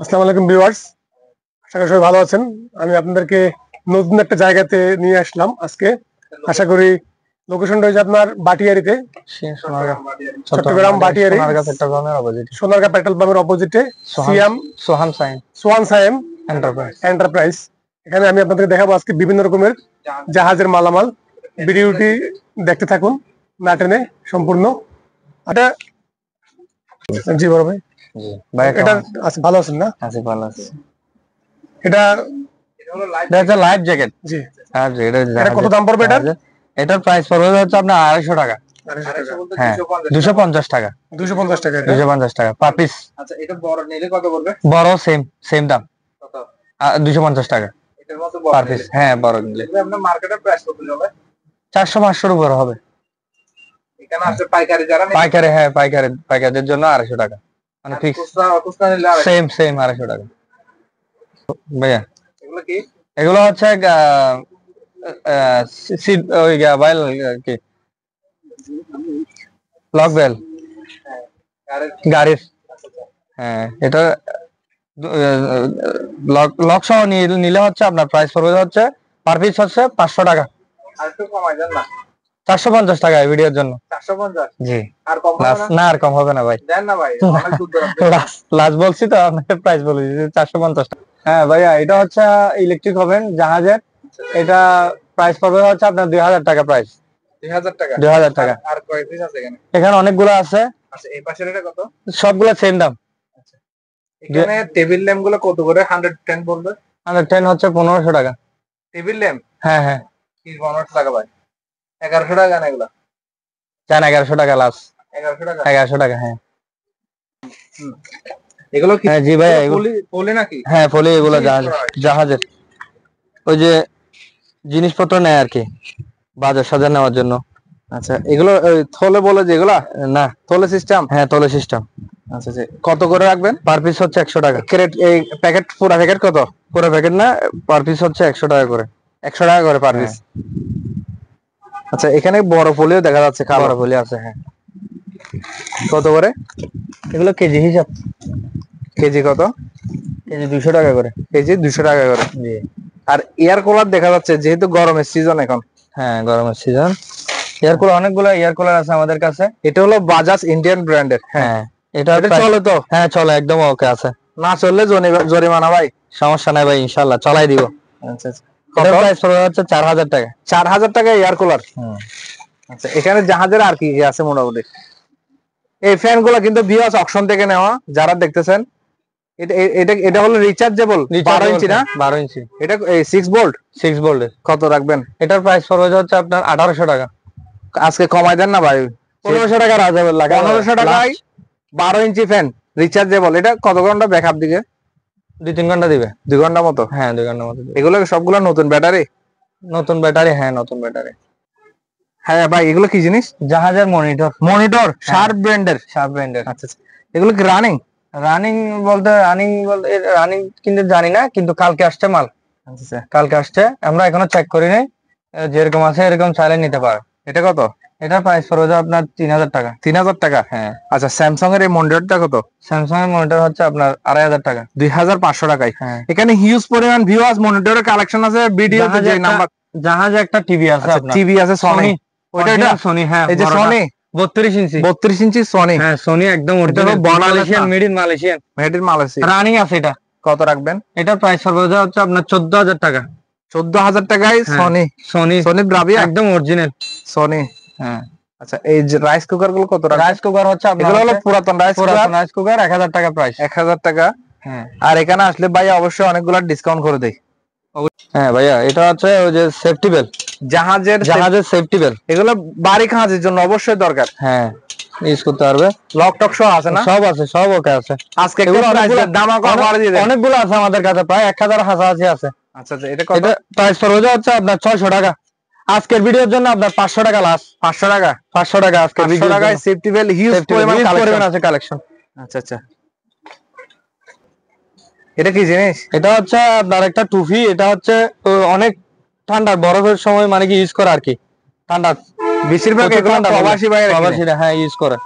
আসসালামু আলাইকুম ভিউয়ার্স, আশা করি সবাই ভালো আছেন। আমি আপনাদেরকে নতুন একটা জায়গাতে নিয়ে আসলাম আজকে। আশা করি লোকেশনটা হচ্ছে আপনার বাটিয়ারিতে, চট্টগ্রাম বাটিয়ারি, সোনারগাঁ পেট্রোল পাম্পের অপোজিটে সোহান সায়েম এন্টারপ্রাইজ। এখানে আমি আপনাদেরকে দেখাবো আজকে বিভিন্ন রকমের জাহাজের মালামাল। ভিডিওটি দেখতে থাকুন না টেনে সম্পূর্ণ। এটা জি বড় ভাই, এটা আছে, ভালো আছেন না? এটা লাইফ জ্যাকেট। জি, আর এটা কত দাম পড়বে? এটার প্রাইস পড়বে হচ্ছে আপনার 250 টাকা। হ্যাঁ, 250 টাকা। 250 টাকা। 250 টাকা পার পিস। আচ্ছা, এটা বড় নিলে কত পড়বে? বড় সেম দাম, কত? 250 টাকা এটার মতো বড় পার পিস। হ্যাঁ, বড় নিলে আপনার মার্কেটের প্রাইস কত হবে? 400-500 উপর হবে। এখানে আছে পাইকারি যারা নেবে, পাইকারি, হ্যাঁ পাইকারিদের জন্য 250 টাকা, মানে ফিক্স। খুচরা নিলে সেম 250 টাকা। ভাইয়া এগুলো কি? এগুলো হচ্ছে ওই বাইল কি লক বেল গাড়ির। হ্যাঁ, এটা লক সহ নিলে হচ্ছে আপনার প্রাইস পড়বে হচ্ছে পার পিস হচ্ছে 500 টাকা। আর একটু কমাই দেন না? 450 টাকা এই ভিডিওর জন্য। 450? জি, আর কম হবে না? না, আর কম হবে না ভাই। দেন না ভাই, অনেক দূর লাস্ট বলছি তো, আপনাকে প্রাইস বলে দিয়েছি 450 টাকা। হ্যাঁ ভাইয়া, এটা হচ্ছে ইলেকট্রিক ওভেন জাহাজের। এটা প্রাইস পড়বে হচ্ছে আপনার 2000 টাকা প্রাইস। 2000 টাকা? 2000 টাকা। আর কয় পিস আছে এখানে? এখানে অনেকগুলো আছে। আচ্ছা, এই পাশের এটা কত? সবগুলো সেম দাম। এখানে টেবিল ল্যাম্প গুলো কত করে? 110 বলবে। 110 হচ্ছে 1500 টাকা টেবিল ল্যাম্প? হ্যাঁ কি 1500 টাকা ভাই? 1100 টাকা না এগুলা? জান 1100 টাকা লাস্ট। 1100 টাকা? 1100 টাকা, হ্যাঁ। এগুলো কি? হ্যাঁ জি ভাই, পলি নাকি? হ্যাঁ পলি। এগুলো জাহাজের ওই যে জিনিসপত্র নেয় আর কি, বাজার সাজার নেওয়ার জন্য। আচ্ছা, এগুলো থলে বলে যেগুলা? না, থলে সিস্টেম? হ্যাঁ থলে সিস্টেম। আচ্ছা আচ্ছা, কত করে রাখবেন? পার পিস হচ্ছে 100 টাকা। ক্রেট এই প্যাকেট, পুরো প্যাকেট কত? পুরো প্যাকেট না, পার পিস হচ্ছে 100 টাকা করে। 100 টাকা করে পার পিস। আচ্ছা, এখানে বড় পলিও দেখা যাচ্ছে, বড় পলি আছে। হ্যাঁ, কত করে? এগুলো কেজি হিসাব। কেজি কত? কেজি 200 টাকা করে। কেজি 200 টাকা করে। জি। আর এয়ার কুলার দেখা যাচ্ছে, যেহেতু গরমের সিজন এখন। হ্যাঁ, গরমের সিজন। এয়ার কুলার, অনেকগুলো এয়ার কুলার আছে আমাদের কাছে। এটা হলো বাজাজ ইন্ডিয়ান ব্র্যান্ডের। হ্যাঁ, এটা চলে তো? হ্যাঁ চলে, একদম ওকে আছে। না চললে জরিমানা ভাই? সমস্যা নাই ভাই, ইনশাআল্লাহ চালাই দিব। আচ্ছা আচ্ছা, কত প্রাইস পড়বে হচ্ছে 4000 টাকা। 4000 টাকা এয়ার কুলার। আচ্ছা, এখানে জাহাজের আর কি কি আছে মোটামুটি? এই ফ্যান গুলা কিন্তু ভিউয়ার্স অকশন থেকে নেওয়া, যারা দেখতেছেন। এটা হলো রিচার্জেবল 12 ইঞ্চি না? 12 ইঞ্চি। এটা 6 ভোল্ট। 6 ভোল্টের। কত রাখবেন? এটার প্রাইস পড়বে হচ্ছে আপনার 1800 টাকা। আজকে কমাই দেন না ভাই? 1500 টাকা রাজাবের লাগা। 1500 টাকায় 12 ইঞ্চি ফ্যান রিচার্জেবল। এটা কত ঘন্টা ব্যাকআপ দিবে? 2-3 ঘন্টা দিবে। 2 ঘন্টা মতো? হ্যাঁ, 2 ঘন্টা মতো। এগুলো সবগুলো নতুন ব্যাটারি? নতুন ব্যাটারি, হ্যাঁ নতুন ব্যাটারি। হ্যাঁ ভাই, এগুলো কি জিনিস? জাহাজের মনিটর। শার্প ব্র্যান্ডের। আচ্ছা, এগুলো কি রানিং রানিং কিন্তু জানি না, কিন্তু কালকে আসছে মাল। আচ্ছা, কালকে আসছে, আমরা এখনো চেক করি নাই। যেরকম আছে এরকম চাইলে নিতে পারে। এটা কত? এটার প্রাইস পড়বে আপনার 3000 টাকা। 3000 টাকা? হ্যাঁ। আচ্ছা, স্যামসাং এর এই মনিটরটা কত? স্যামসাং এর মনিটর হচ্ছে আপনার 2500 টাকা। 2500 টাকায়। হ্যাঁ। এখানে হিউজ পরিমাণ ভিউয়ার্স মনিটরের কালেকশন আছে। ভিডিওতে যে নাম্বার, জাহাজে একটা টিভি আছে আপনার। টিভি আছে সনি। ওটা সনি। হ্যাঁ, এই যে সনি 32 ইঞ্চি। 32 ইঞ্চি সনি। হ্যাঁ, সনি একদম original Malaysian, made in Malaysian. Made in Malaysia. Running আছে এটা। কত রাখবেন? এটার প্রাইস পড়বে হচ্ছে আপনার 14000 টাকা। 14000 টাকায় সনি ব্রাভিয়া একদম অরিজিনাল সনি। হ্যাঁ। আচ্ছা, এই যে রাইস কুকার গুলো কত রাখবেন? রাইস কুকার হচ্ছে আপনার, এগুলো হলো পুরাতন রাইস কুকার 1000 টাকা প্রাইস। 1000 টাকা। হ্যাঁ। আর এখানে আসলে ভাই অবশ্যই অনেকগুলো ডিসকাউন্ট করে দেই। হ্যাঁ ভাইয়া, এটা হচ্ছে ওই যে সেফটি বেল, জাহাজের সেফটি বেল। এগুলো বাড়ি কাজের জন্য অবশ্যই দরকার। হ্যাঁ, ইউজ করতে পারবে। লক টক সহ আছে না? সব আছে, সব ওকে আছে। আজকে দাম অনেকগুলো আছে আমাদের কাছে, প্রায় 1000 কাছাকাছি আছে। আচ্ছা আচ্ছা, এটা কত? প্রাইস পড়বে হচ্ছে আপনার 600 টাকা। আজকের ভিডিওর জন্য আপনার 500 টাকা লাস্ট। 500 টাকা? 500 টাকা আজকের ভিডিও টাকায় সেফটি বেল হিউজ পরিমাণ আছে কালেকশন। আচ্ছা আচ্ছা, এটা কি জিনিস? এটা হচ্ছে আপনার একটা টুপি। এটা হচ্ছে অনেক ঠান্ডা বরফের সময় মানে কি ইউজ করে আর কি, ঠান্ডা বেশিরভাগ প্রবাসীরা হ্যাঁ ইউজ করে।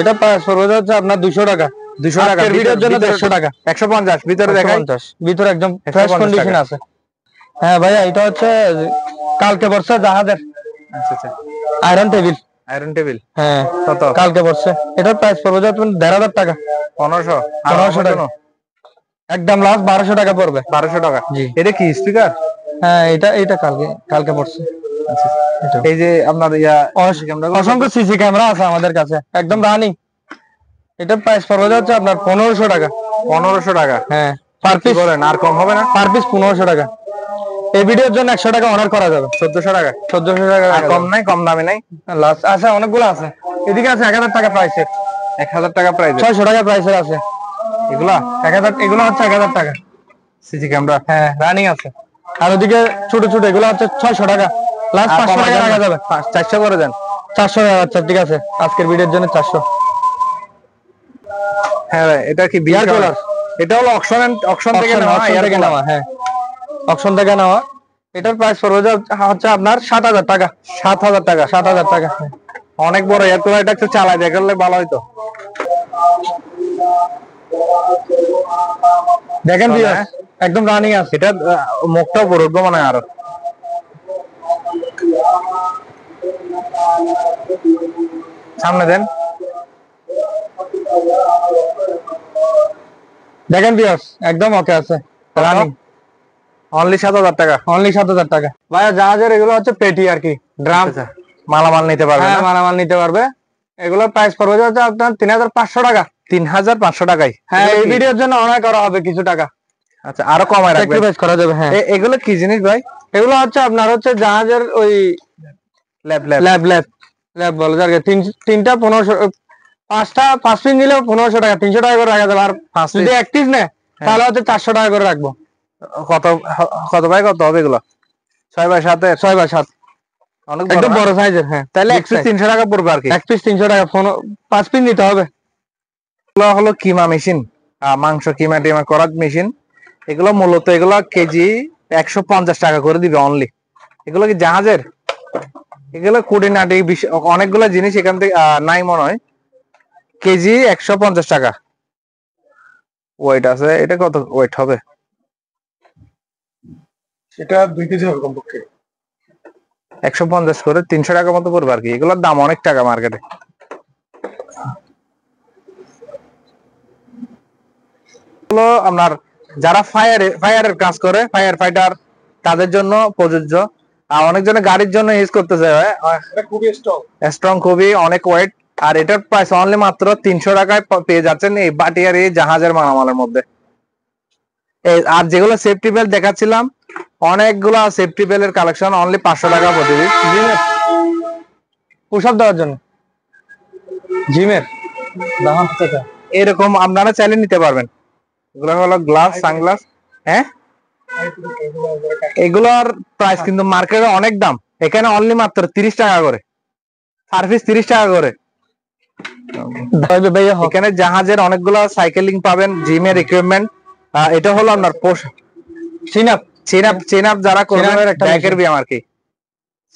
এটা প্রাইস পড়বে হচ্ছে আপনার 200 টাকা। 200 টাকা আজকের ভিডিওর জন্য 150 টাকা 150 ভিতরে দেখাই 150 ভিতরে একদম 150 ফ্রেশ কন্ডিশন টাকা। আছে। হ্যাঁ ভাইয়া এটা হচ্ছে কালকে পড়ছে জাহাজের আচ্ছা আচ্ছা আয়রন টেবিল। আয়রন টেবিল হ্যাঁ কত? কালকে পড়ছে, এটার প্রাইস পড়বে যখন 1500 টাকা। 1500 1500 টাকা একদম লাস্ট 1200 টাকা পড়বে। 1200 টাকা। জি এটা কি স্পিকার? হ্যাঁ এটা এটা কালকে কালকে পড়ছে। এটা এই যে আপনার অসংখ্য সিসি ক্যামেরা আছে আমাদের কাছে একদম রানিং। এটার প্রাইস পড়বে হচ্ছে আপনার 1500 টাকা। 1500 টাকা। হ্যাঁ পার কি পিস, বলেন, আর কম হবে না? পার পিস 1500 টাকা। এই ভিডিওর জন্য 100 টাকা অনার করা যাবে। 1400 টাকা। 1400 টাকা আর কম নাই, কম দামে নাই? লাস্ট আছে, অনেকগুলো আছে। এদিকে আছে 1000 টাকা প্রাইসের, 1000 টাকা প্রাইস। 600 টাকা প্রাইসের আছে এগুলা 1000, এগুলো হচ্ছে 1000 টাকা সিসি ক্যামেরা। হ্যাঁ রানিং আছে। আর ওদিকে ছোট ছোট এগুলো হচ্ছে 600 টাকা, লাস্ট 500 টাকা রাখা যাবে। 400 করে দেন। 400 টাকা। আচ্ছা ঠিক আছে, আজকের ভিডিওর জন্য 400। হ্যাঁ এটা কি বিয়ার কালার? এটা হলো অকশন থেকে নেওয়া, অকশন থেকে নেওয়া। হ্যাঁ অকশন থেকে নেওয়া। এটার প্রাইস পড়বে হচ্ছে আপনার 7000 টাকা। 7000 টাকা। 7000 টাকা। অনেক বড় এয়ার কুলার, এটা একটু চালায় দেখালে ভালো হইতো। দেখেন ভিউয়ার্স একদম রানিং আছে। এটা মুখটাও বড় মানে আরো সামনে দেন। দেখেন ভিউয়ার্স একদম ওকে আছে, রানিং। অনলি 7000 টাকা। অনলি 7000 টাকা। ভাইয়া জাহাজের এগুলো হচ্ছে পেটি আর কি, ড্রাম। মালামাল নিতে পারবে হ্যাঁ না? মালামাল নিতে পারবে। এগুলোর প্রাইস পড়বে হচ্ছে আপনার 3500 টাকা। 3500 টাকায়। হ্যাঁ এই ভিডিওর জন্য অনার করা হবে কিছু টাকা। আচ্ছা আরো কমায় রাখবেন, স্যাক্রিফাইস করা যাবে। হ্যাঁ এগুলো কি জিনিস ভাই? এগুলো হচ্ছে আপনার হচ্ছে জাহাজের ওই lab lab lab lab lab বলে যাকে। তিনটা 1500, 5 পিস নিলেও 1500 টাকা, 300 টাকা করে রাখা যাবে। আর 5 যদি এক পিস নেয় তাহলে হচ্ছে 400 টাকা করে রাখবো। কত কত ভাই, কত হবে এগুলো? 6x7 6x7 অনেক একদম বড় সাইজের। হ্যাঁ তাহলে এক পিস 300 টাকা পড়বে আর কি। এক পিস 300 টাকা, 5 পিস নিতে হবে। এগুলো হলো কিমা মেশিন, মাংস কিমা টিমা করার মেশিন। এগুলো মূলত এগুলো কেজি 150 টাকা করে দিবে অনলি। এগুলো কি জাহাজের? এগুলো কুড়িনাটি অনেকগুলো জিনিস এখান থেকে নাই মনে হয়। কেজি 150 টাকা ওয়েট আছে। এটা কত ওয়েট হবে? এটা 2 কেজি হবে কমপক্ষে। 150 করে 300 টাকা মতো পড়বে আর কি। এগুলোর দাম অনেক টাকা মার্কেটে। এগুলো আপনার যারা ফায়ারের কাজ করে, ফায়ার ফাইটার, তাদের জন্য প্রযোজ্য। আর অনেকজনে গাড়ির জন্য ইউজ করতে চায়। এটা খুবই স্ট্রং, খুবই অনেক ওয়েট। আর এটার প্রাইস অনলি মাত্র 300 টাকায় পেয়ে যাচ্ছেন এই বাটিয়ার এই জাহাজের মালামালের মধ্যে। আর যেগুলো সেফটি বেল্ট দেখাচ্ছিলাম, অনেকগুলো সেফটি বেল্টের কালেকশন অনলি 500 টাকা প্রতি পিস। পুশ আপ দেওয়ার জন্য জিমের দাম টাকা। এরকম আপনারা চাইলে নিতে পারবেন। এগুলো হলো গ্লাস, সানগ্লাস। হ্যাঁ এগুলোর প্রাইস কিন্তু মার্কেটে অনেক দাম, এখানে অনলি মাত্র 30 টাকা করে, সার্ভিস 30 টাকা করে। এখানে জাহাজের অনেকগুলো সাইকেলিং পাবেন, জিমের ইকুইপমেন্ট। এটা হলো আপনার চেন আপ যারা করবেন, ব্যাকের ব্যায়াম আর কি।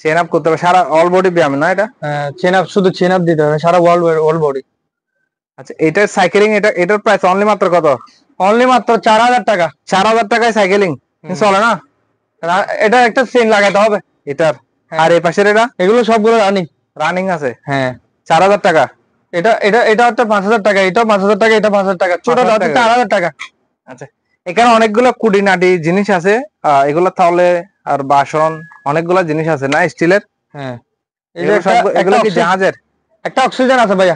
চেন আপ করতে হবে, সারা অল বডি ব্যায়াম না এটা? চেন আপ, শুধু চেন আপ দিতে হবে, সারা অল বডি। আচ্ছা এটা সাইকেলিং, এটার প্রাইস অনলি মাত্র কত? অনলি মাত্র 4000 টাকা। 4000 টাকায় সাইকেলিং চলে না? এটা একটা চেন লাগাতে হবে এটার। আর এই পাশের এটা, এগুলো সবগুলো রানিং আছে। হ্যাঁ 4000 টাকা। এটা এটা এটা হচ্ছে 5000 টাকা, এটা 5000 টাকা, এটা 5000 টাকা, ছোট হচ্ছে 4000 টাকা। আচ্ছা এখানে অনেকগুলো কুড়িনাটি জিনিস আছে, এগুলো তাহলে আর বাসন অনেকগুলো জিনিস আছে না স্টিলের? হ্যাঁ এগুলো কি জাহাজের? একটা অক্সিজেন আছে ভাইয়া।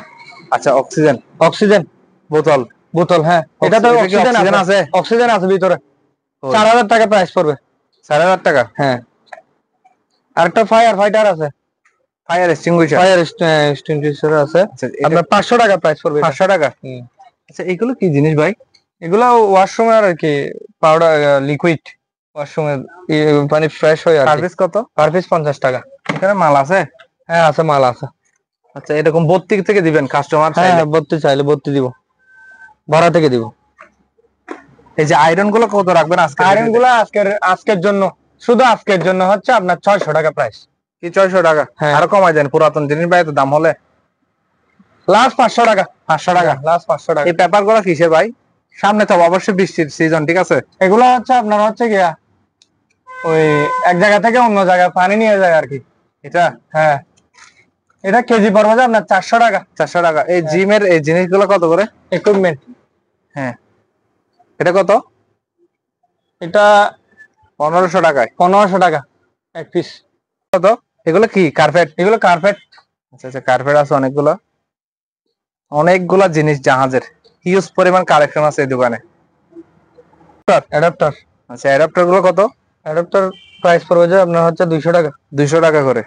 আচ্ছা অক্সিজেন বোতল। হ্যাঁ এটা তো অক্সিজেন আছে, অক্সিজেন আছে ভিতরে। 4000 টাকা প্রাইস পড়বে। 4000 টাকা। হ্যাঁ আরেকটা ফায়ার ফাইটার আছে, ফায়ার এক্সটিংগুইশার আছে, আপনার 500 টাকা প্রাইস পড়বে। 500 টাকা। আচ্ছা এগুলো কি জিনিস ভাই? এগুলো ওয়াশরুমের আর কি, পাউডার লিকুইড ওয়াশরুমের পানি ফ্রেশ হয়। সার্ভিস কত? পার পিস 50 টাকা। এখানে মাল আছে? হ্যাঁ আছে, মাল আছে। আচ্ছা এরকম 32 থেকে দিবেন কাস্টমার? হ্যাঁ 32 চাইলে 32 দিব, ভাড়া থেকে দিব। এই যে আয়রন গুলো কত রাখবেন আজকে? আয়রন গুলো আজকের জন্য, শুধু আজকের জন্য হচ্ছে আপনার 600 টাকা প্রাইস। কি 600 টাকা? আরো কমাই দেন, পুরাতন জিনিস ভাই তো দাম হলে। লাস্ট 500 টাকা। 500 টাকা। লাস্ট 500 টাকা। এই পেপার গুলো কিসের ভাই? সামনে তো অবশ্যই বৃষ্টির সিজন, ঠিক আছে? এগুলো হচ্ছে আপনার হচ্ছে গিয়া ওই এক জায়গা থেকে অন্য জায়গায় পানি নিয়ে যায় আর কি। এটা হ্যাঁ, এটা কেজি পড়বে যে আপনার 400 টাকা। 400 টাকা। এই জিমের এই জিনিসগুলো কত করে? ইকুইপমেন্ট হ্যাঁ, এটা কত? এটা 1500 টাকায়। 1500 টাকা এক পিস। কত? এগুলো কি কার্পেট? এগুলো কার্পেট। আচ্ছা আচ্ছা, কার্পেট আছে অনেকগুলো। অনেকগুলা জিনিস জাহাজের, হিউজ পরিমাণ কালেকশন আছে এই দোকানে। অ্যাডাপ্টার। আচ্ছা, অ্যাডাপ্টার গুলো কত? অ্যাডাপ্টার প্রাইস পড়বে যে আপনার হচ্ছে 200 টাকা। 200 টাকা করে।